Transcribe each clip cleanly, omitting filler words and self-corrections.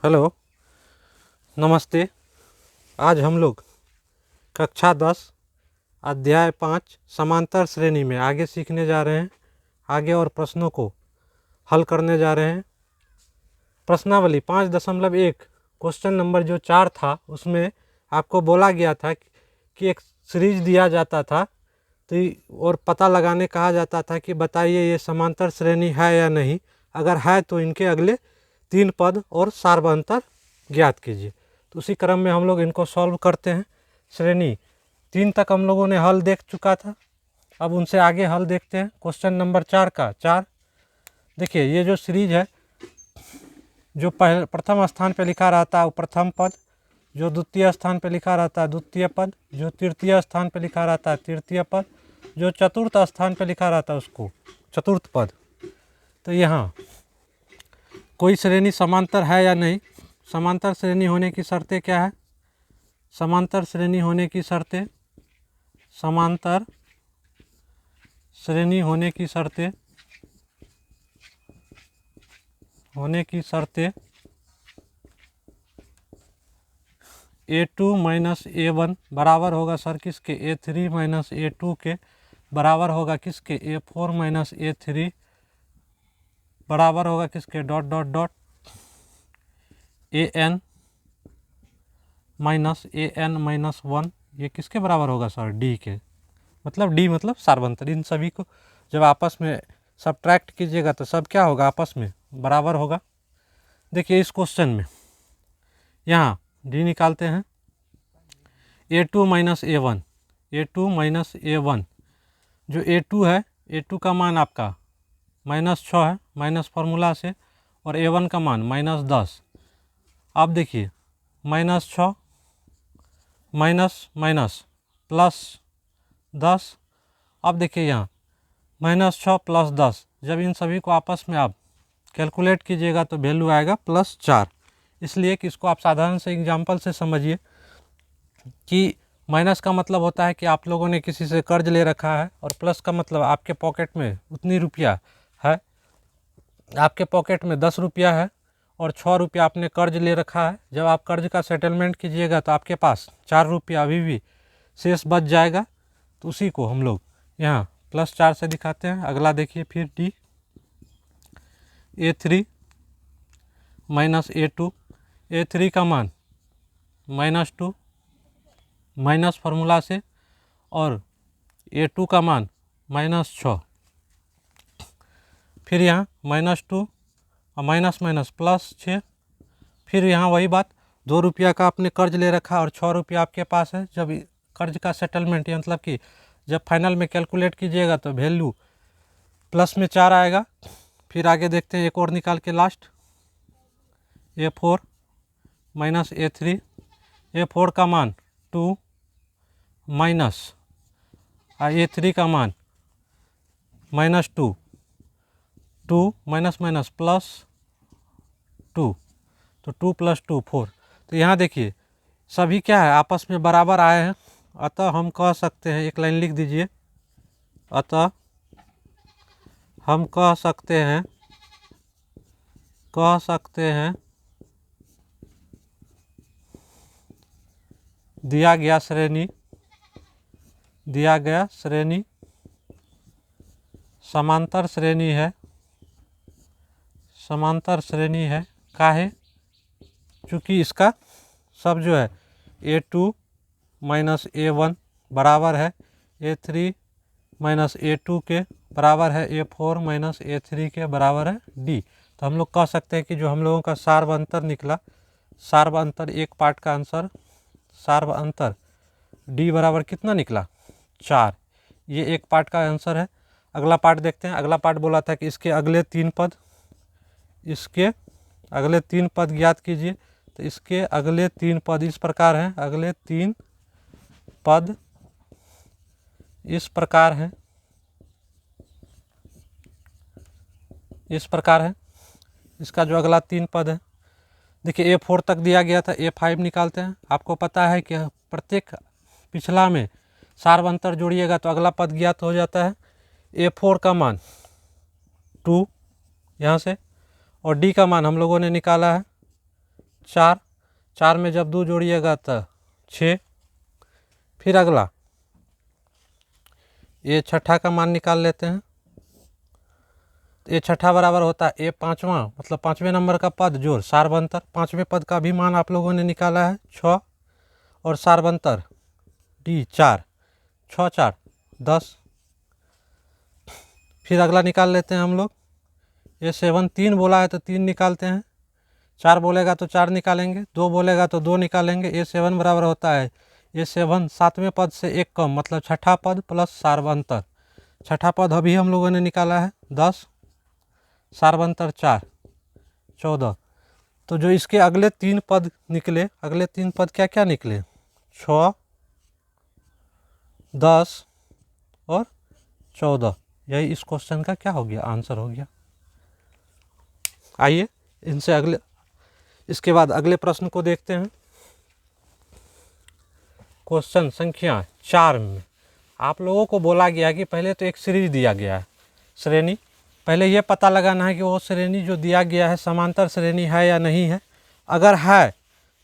Hello, नमस्ते। आज हम लोग कक्षा 10 अध्याय 5 समांतर श्रेणी में आगे सीखने जा रहे हैं। आगे और प्रश्नों को हल करने जा रहे हैं। प्रश्नावली 5.1 क्वेश्चन नंबर जो 4 था उसमें आपको बोला गया था कि एक सीरीज दिया जाता था तो और पता लगाने कहा जाता था कि बताइए ये समांतर श्रेणी है या नहीं। अगर है तो इनके अगले 3 पद और सार्वअंतर ज्ञात कीजिए। तो उसी क्रम में हम लोग इनको सॉल्व करते हैं। श्रेणी 3 तक हम लोगों ने हल देख चुका था। अब उनसे आगे हल देखते हैं। क्वेश्चन नंबर 4 का 4 देखिए, ये जो सीरीज है जो प्रथम स्थान पे लिखा रहता है वो प्रथम पद, जो द्वितीय स्थान पे लिखा रहता है द्वितीय पद, जो तृतीय स्थान पे लिखा रहता है तृतीय पद, जो चतुर्थ स्थान पे लिखा रहता है उसको चतुर्थ पद। तो यहाँ कोई श्रेणी समांतर है या नहीं। समांतर श्रेणी होने की शर्तें क्या है? समांतर श्रेणी होने की शर्तें, समांतर श्रेणी होने की शर्तें A2 माइनस A1 बराबर होगा सर किसके? A3 माइनस A2 के बराबर होगा किसके? A4 माइनस A3 बराबर होगा किसके? Dot dot dot AN minus 1। ये किसके बराबर होगा सर? D के। मतलब D मतलब सार्वंतर। इन सभी को जब आपस में सब्ट्रैक्ट कीजिएगा तो सब क्या होगा? आपस में बराबर होगा। देखिए इस क्वेश्चन में यहाँ D निकालते हैं। A2 minus A1, A2 minus A1, जो A2 है, A2 का मान आपका -6 है माइनस फार्मूला से, और A1 का मान -10। अब देखिए -6 माइनस माइनस +10। अब देखिए यहाँ -6 + 10, जब इन सभी को आपस में आप कैलकुलेट कीजिएगा तो वैल्यू आएगा +4। इसलिए कि इसको आप साधारण से एग्जांपल से समझिए कि माइनस का मतलब होता है कि आप लोगों ने किसी से कर्ज ले रखा है, और प्लस का मतलब आपके पॉकेट में उतनी रुपया है। आपके पॉकेट में 10 रुपया है और 6 रुपया आपने कर्ज ले रखा है। जब आप कर्ज का सेटलमेंट कीजिएगा तो आपके पास 4 रुपया अभी भी शेष बच जाएगा। तो उसी को हम लोग यहाँ +4 से दिखाते हैं। अगला देखिए फिर D, A3 minus A2, A3 का मान -2 माइनस फार्मूला से, और A2 का मान -6। फिर यहाँ -2 और माइनस +6। फिर यहाँ वही बात, 2 रुपया का आपने कर्ज ले रखा और 6 रुपया आपके पास है। जब कर्ज का सेटलमेंट मतलब कि जब फाइनल में कैलकुलेट कीजिएगा तो वैल्यू +4 आएगा। फिर आगे देखते हैं एक और निकाल के last, A4 minus A3, A4 का मान 2 माइनस A3 का मान -2, 2 माइनस +2, तो 2 + 2 4। तो यहाँ देखिए सभी क्या है? आपस में बराबर आए हैं। अतः हम कह सकते हैं, एक लाइन लिख दीजिए, अतः हम कह सकते हैं दिया गया श्रेणी समांतर श्रेणी है। काहे? चूँकि इसका सब जो है A2 माइनस A1 बराबर है A3 माइनस A2 के बराबर है A4 माइनस A3 के बराबर है D। तो हम लोग कह सकते हैं कि जो हम लोगों का सार्वअंतर निकला, सार्वअंतर एक पार्ट का आंसर, सार्वअंतर D बराबर कितना निकला? 4। ये एक पार्ट का आंसर है। अगला पार्ट देखते हैं। अगला पार्ट बोला था कि इसके अगले 3 पद ज्ञात कीजिए। तो इसके अगले 3 पद इस प्रकार हैं। अगले 3 पद इस प्रकार हैं, इसका जो अगला 3 पद है, देखिए A4 तक दिया गया था, A5 निकालते हैं। आपको पता है कि प्रत्येक पिछला में सार्वअंतर जोड़िएगा तो अगला पद ज्ञात हो जाता है। A4 का मान 2 यहाँ से, और D का मान हम लोगों ने निकाला है 4, 4 में जब 2 जोड़िएगा तो 6। फिर अगला ये छठा का मान निकाल लेते हैं। तो ये छठा बराबर होता है ए पाँचवा, मतलब 5वें नंबर का पद जोड़ सार्वंतर। 5वें पद का भी मान आप लोगों ने निकाला है 6, और सार्वंतर डी 4, 6 4 10। फिर अगला निकाल लेते हैं हम लोग। ये 7 3 बोला है तो 3 निकालते हैं, 4 बोलेगा तो 4 निकालेंगे, 2 बोलेगा तो 2 निकालेंगे। ये 7 बराबर होता है ये 7 7वें पद से एक कम, मतलब छठा पद प्लस सार्वंतर। छठा पद अभी हम लोगों ने निकाला है 10, सार्वंतर 4 14। तो जो इसके अगले 3 पद निकले, अगले 3 पद क्या क्या निकले? 6 10 और 14। यही इस क्वेश्चन का क्या हो गया? आंसर हो गया। आइए इनसे इसके बाद अगले प्रश्न को देखते हैं। क्वेश्चन संख्या 4 में आप लोगों को बोला गया कि पहले तो एक सीरीज दिया गया है, श्रेणी। पहले ये पता लगाना है कि वो श्रेणी जो दिया गया है समांतर श्रेणी है या नहीं है। अगर है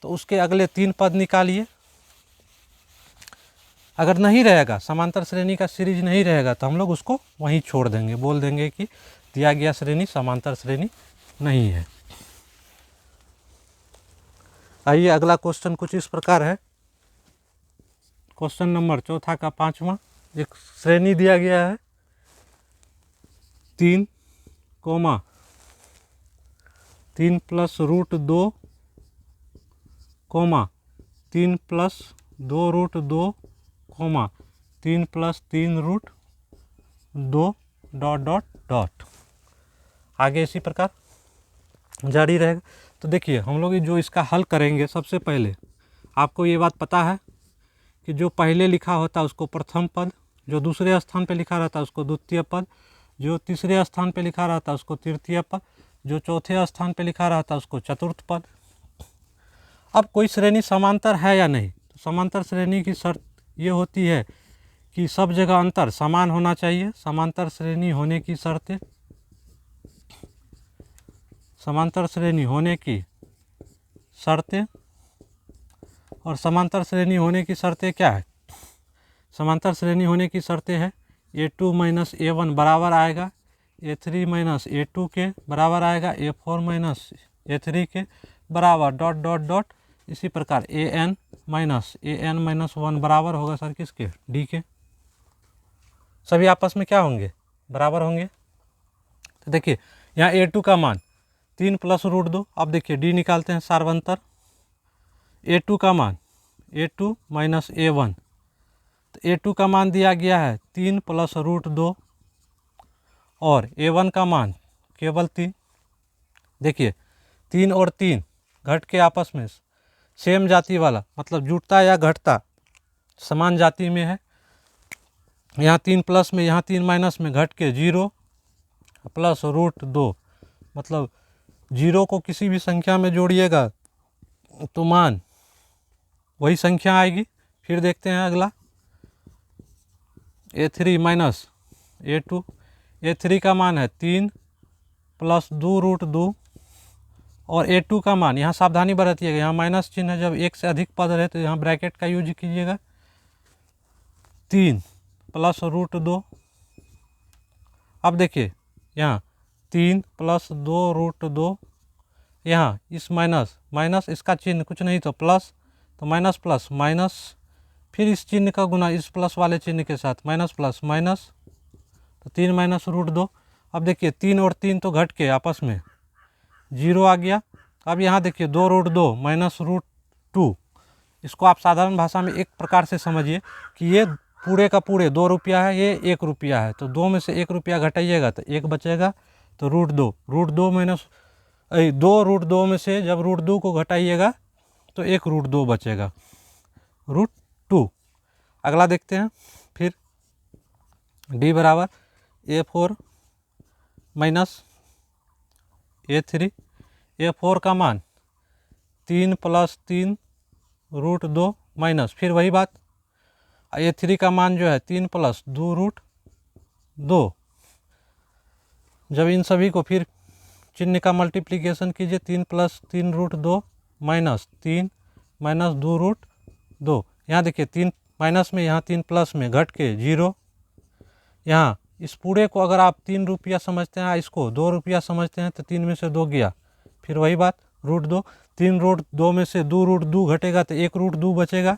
तो उसके अगले 3 पद निकालिए। अगर नहीं रहेगा, समांतर श्रेणी का सीरीज नहीं रहेगा, तो हम लोग उसको वहीं छोड़ देंगे, बोल देंगे कि दिया गया श्रेणी समांतर श्रेणी नहीं है। आइए अगला क्वेश्चन कुछ इस प्रकार है। क्वेश्चन नंबर चौथा का 5वां। एक श्रेणी दिया गया है 3, 3 plus root 2, 3 plus 2 root 2, 3 plus 3 root 2 dot dot dot. आगे इसी प्रकार जारी रहेगा। तो देखिए हम लोग जो इसका हल करेंगे, सबसे पहले आपको ये बात पता है कि जो पहले लिखा होता है उसको प्रथम पद, जो दूसरे स्थान पे लिखा रहता है उसको द्वितीय पद, जो तीसरे स्थान पे लिखा रहता है उसको तृतीय पद, जो चौथे स्थान पे लिखा रहता है उसको चतुर्थ पद। अब कोई श्रेणी समांतर है या नहीं, तो समांतर श्रेणी की शर्त ये होती है कि सब जगह अंतर समान होना चाहिए। समांतर श्रेणी होने की शर्तें, समांतर श्रेणी होने की शर्तें, और समांतर श्रेणी होने की शर्तें क्या है? समांतर श्रेणी होने की शर्तें है A2 माइनस A1 बराबर आएगा A3 माइनस A2 के बराबर आएगा A4 माइनस A3 के बराबर डॉट डॉट डॉट। इसी प्रकार AN माइनस AN-1 बराबर होगा सर किसके? D के। सभी आपस में क्या होंगे? बराबर होंगे। तो देखिए यहाँ A2 का मान 3 प्लस रूट 2। अब देखिए D निकालते हैं सार्वंतर। A2 का मान A2 माइनस A1, तो A2 का मान दिया गया है 3 प्लस रूट 2, और A1 का मान केवल 3। देखिए 3 और 3 घट के आपस में सेम जाति वाला, मतलब जुटता या घटता समान जाति में है। यहाँ 3 प्लस में, यहाँ 3 माइनस में घट के 0 प्लस रूट 2, मतलब 0 को किसी भी संख्या में जोड़िएगा तो मान वही संख्या आएगी। फिर देखते हैं अगला A3 माइनस A2। A3 का मान है 3 प्लस 2 रूट 2, और A2 का मान, यहाँ सावधानी बरतिएगा, यहाँ माइनस चिन्ह है, जब एक से अधिक पद रहे तो यहाँ ब्रैकेट का यूज कीजिएगा। 3 प्लस रूट 2। अब देखिए यहाँ 3 प्लस 2 रूट 2, यहाँ इस माइनस इसका चिन्ह कुछ नहीं तो प्लस, तो माइनस प्लस माइनस, फिर इस चिन्ह का गुना इस प्लस वाले चिन्ह के साथ, माइनस प्लस माइनस, तो 3 माइनस रूट 2। अब देखिए 3 और 3 तो घट के आपस में 0 आ गया। अब यहाँ देखिए 2 रूट 2 माइनस रूट 2। इसको आप साधारण भाषा में एक प्रकार से समझिए कि ये पूरे का पूरे 2 रुपया है, ये 1 रुपया है, तो 2 में से 1 रुपया घटाइएगा तो 1 बचेगा, तो रूट 2 माइनस 2 रूट 2 में से जब रूट 2 को घटाइएगा तो 1 रूट 2 बचेगा, रूट 2। अगला देखते हैं। फिर D बराबर A4 माइनस A3। A4 का मान 3 प्लस 3 रूट 2 माइनस, फिर वही बात, A3 का मान जो है 3 प्लस 2 रूट 2। जब इन सभी को फिर चिन्ह का मल्टीप्लिकेशन कीजिए, 3 प्लस 3 रूट 2 माइनस 3 माइनस 2√2। यहाँ देखिए 3 माइनस में, यहाँ 3 प्लस में, घट के 0। यहाँ इस पूरे को अगर आप 3 रुपया समझते हैं, इसको 2 रुपया समझते हैं, तो 3 में से 2 गया, फिर वही बात √2। 3√2 में से 2√2 घटेगा तो 1√2 बचेगा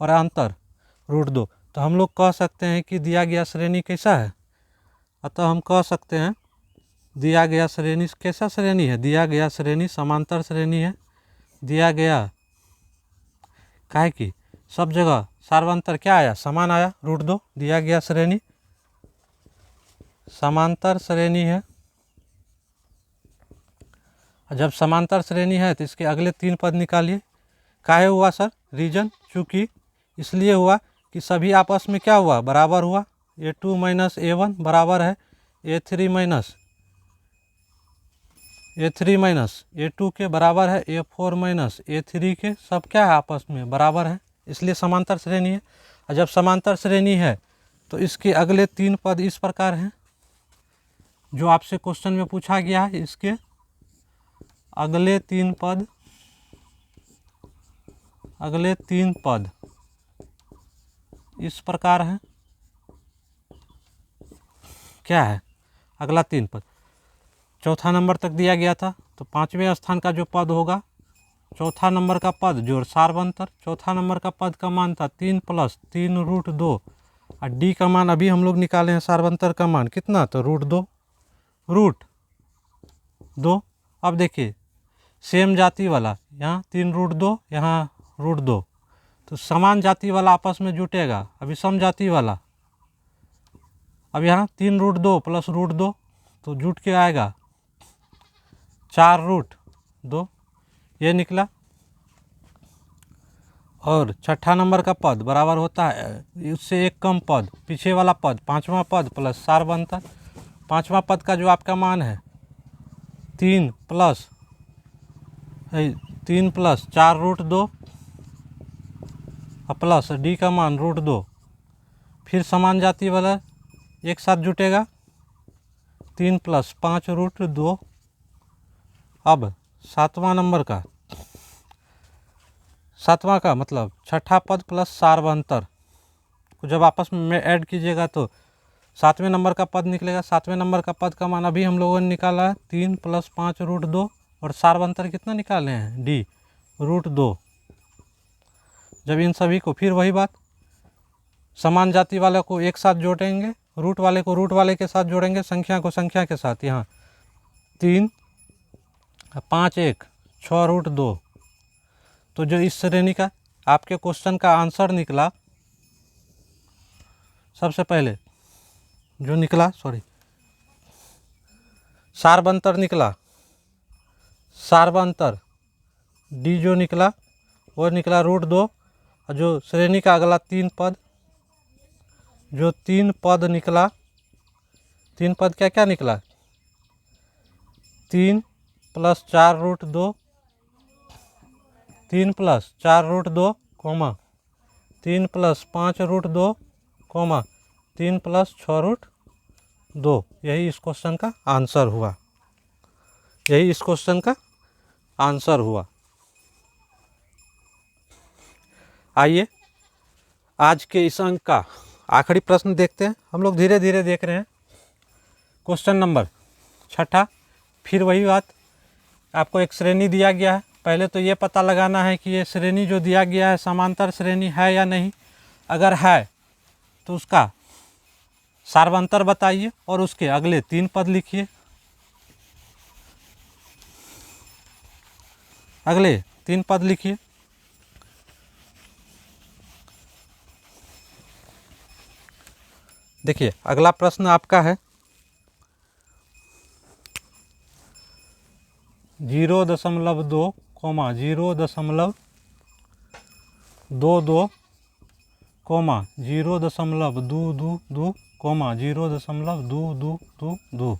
और अंतर √2। तो हम लोग कह सकते हैं कि दिया गया श्रेणी कैसा है। अतः हम कह सकते हैं दिया गया श्रेणी कैसा श्रेणी है, दिया गया श्रेणी समांतर श्रेणी है। दिया गया काहे कि सब जगह सार्वंतर क्या आया, समान आया, √2। दिया गया श्रेणी समांतर श्रेणी है। जब समांतर श्रेणी है तो इसके अगले 3 पद निकालिए। काहे हुआ सर, रीजन चूँकि इसलिए हुआ कि सभी आपस में क्या हुआ, बराबर हुआ। A2 माइनस A1 बराबर है A3 माइनस A2 के बराबर है A4 माइनस A3 के, सब क्या है आपस में बराबर है, इसलिए समांतर श्रेणी है। और जब समांतर श्रेणी है तो इसके अगले 3 पद इस प्रकार हैं जो आपसे क्वेश्चन में पूछा गया है। इसके अगले 3 पद इस प्रकार है। क्या है अगला 3 पद, चौथा नंबर तक दिया गया था, तो 5वें स्थान का जो पद होगा, चौथा नंबर का पद जो सार्वंतर, चौथा नंबर का पद का मान था 3 + 3√2 और डी का मान अभी हम लोग निकाले हैं, सार्वंतर का मान कितना, तो √2। अब देखिए सेम जाति वाला, यहाँ 3√2, यहाँ √2, तो समान जाति वाला आपस में जुटेगा। अभी सम जाति वाला, अब यहाँ 3√2 + √2 तो जुट के आएगा 4√2, ये निकला। और छठा नंबर का पद बराबर होता है उससे एक कम पद, पीछे वाला पद, 5वां पद प्लस सार्वंतर। 5वां पद का जो आपका मान है 3 + 4√2 प्लस डी का मान √2, फिर समान जाति वाला एक साथ जुटेगा 3 + 5√2। अब सातवां का मतलब छठा पद प्लस सार्वंतर को जब आपस में ऐड कीजिएगा तो 7वें नंबर का पद निकलेगा। 7वें नंबर का पद का मान अभी हम लोगों ने निकाला है 3 + 5√2 और सार्वंतर कितना निकाले हैं, डी √2। जब इन सभी को, फिर वही बात, समान जाति वाले को एक साथ जोड़ेंगे, रूट वाले को रूट वाले के साथ जोड़ेंगे, संख्या को संख्या के साथ। यहाँ 3 5 1 6√2। तो जो इस श्रेणी का आपके क्वेश्चन का आंसर निकला, सबसे पहले जो निकला, सार्वंतर निकला, सार्वंतर डी जो निकला वो निकला √2। और जो श्रेणी का अगला 3 पद, जो 3 पद निकला, 3 पद क्या क्या निकला, 3 + 4√2, 3 + 4√2, 3 + 5√2, 3 + 6√2। यही इस क्वेश्चन का आंसर हुआ। आइए आज के इस अंक का आखिरी प्रश्न देखते हैं। हम लोग धीरे धीरे देख रहे हैं। क्वेश्चन नंबर 6, फिर वही बात, आपको एक श्रेणी दिया गया है। पहले तो ये पता लगाना है कि ये श्रेणी जो दिया गया है समांतर श्रेणी है या नहीं। अगर है तो उसका सार्वंतर बताइए और उसके अगले 3 पद लिखिए। अगले 3 पद लिखिए। देखिए अगला प्रश्न आपका है 0.2, 0.22, 0.22, 0.222,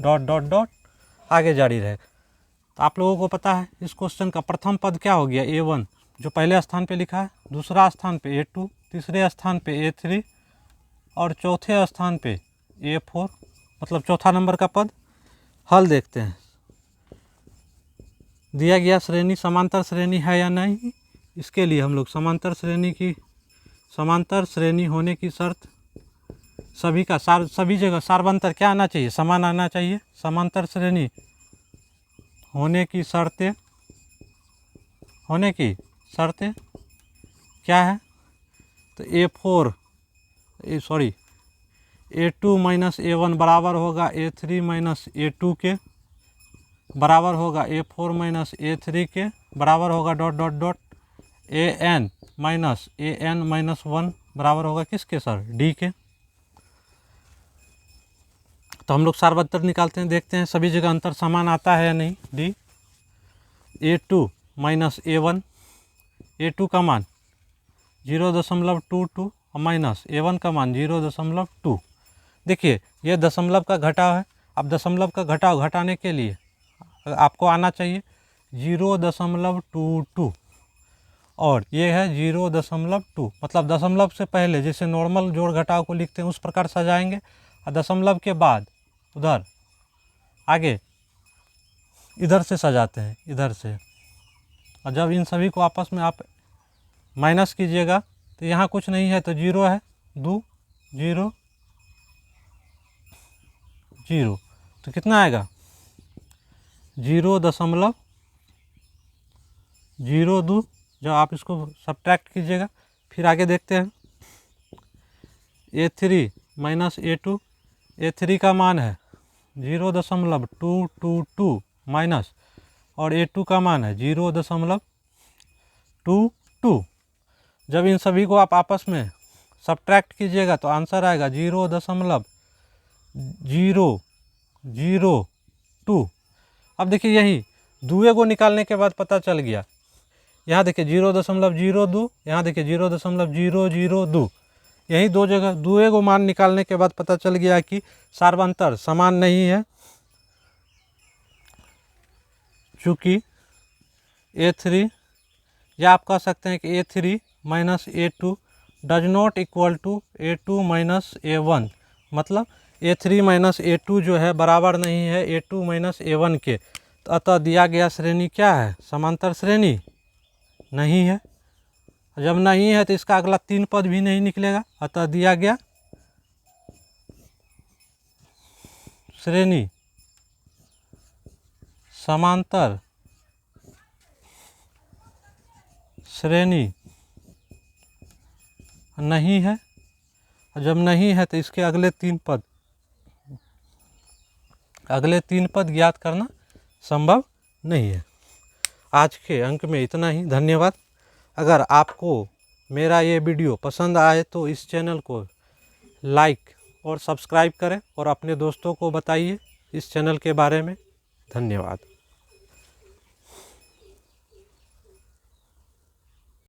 डॉट आगे जारी रहे। तो आप लोगों को पता है इस क्वेश्चन का प्रथम पद क्या हो गया, A1 जो पहले स्थान पे लिखा है, दूसरा स्थान पे A2, तीसरे स्थान पे A3 और चौथे स्थान पे A4, मतलब चौथा नंबर का पद। हल देखते हैं। दिया गया श्रेणी समांतर श्रेणी है या नहीं, इसके लिए हम लोग समांतर श्रेणी होने की शर्त सभी जगह सार्वंतर क्या आना चाहिए, समान आना चाहिए। समांतर श्रेणी होने की शर्तें क्या है, तो A2 माइनस A1 बराबर होगा A3 माइनस A2 के, बराबर होगा A4 माइनस A3 के, बराबर होगा dot dot dot AN minus AN-1 बराबर होगा किसके सर, D के। तो हम लोग सार्वत्तर निकालते हैं, देखते हैं सभी जगह अंतर समान आता है या नहीं। D A2 minus A1, A2 का मान 0.22 और माइनस A1 का मान 0.2। देखिए ये दशमलव का घटाव है। अब दशमलव का घटाव घटाने के लिए आपको आना चाहिए 0.22 और ये है 0.2, मतलब दशमलव से पहले जैसे नॉर्मल जोड़ घटाव को लिखते हैं उस प्रकार सजाएंगे, और दशमलव के बाद उधर आगे इधर से सजाते हैं, इधर से। और जब इन सभी को आपस में आप माइनस कीजिएगा तो यहाँ कुछ नहीं है तो 0 है, 2 0 0, तो कितना आएगा 0.02। जब आप इसको सब्ट्रैक्ट कीजिएगा, फिर आगे देखते हैं A3 माइनस A2, A3 का मान है 0.222 माइनस, और A2 का मान है 0.22। जब इन सभी को आप आपस में सब्ट्रैक्ट कीजिएगा तो आंसर आएगा 0.002। अब देखिए यही दुए को निकालने के बाद पता चल गया, यहाँ देखिए 0.02, यहाँ देखिए 0.002, यही दो जगह दुए को मान निकालने के बाद पता चल गया कि सार्वंतर समान नहीं है, चूँकि A3, या आप कह सकते हैं कि A3 minus A2 does not equal to A2 minus A1, मतलब A3 माइनस A2 जो है बराबर नहीं है A2 माइनस A1 के। तो अतः दिया गया श्रेणी क्या है, समांतर श्रेणी नहीं है। जब नहीं है तो इसका अगला 3 पद भी नहीं निकलेगा, अतः दिया गया श्रेणी समांतर श्रेणी नहीं है। जब नहीं है तो इसके अगले 3 पद ज्ञात करना संभव नहीं है। आज के अंक में इतना ही, धन्यवाद। अगर आपको मेरा ये वीडियो पसंद आए तो इस चैनल को लाइक और सब्सक्राइब करें और अपने दोस्तों को बताइए इस चैनल के बारे में। धन्यवाद।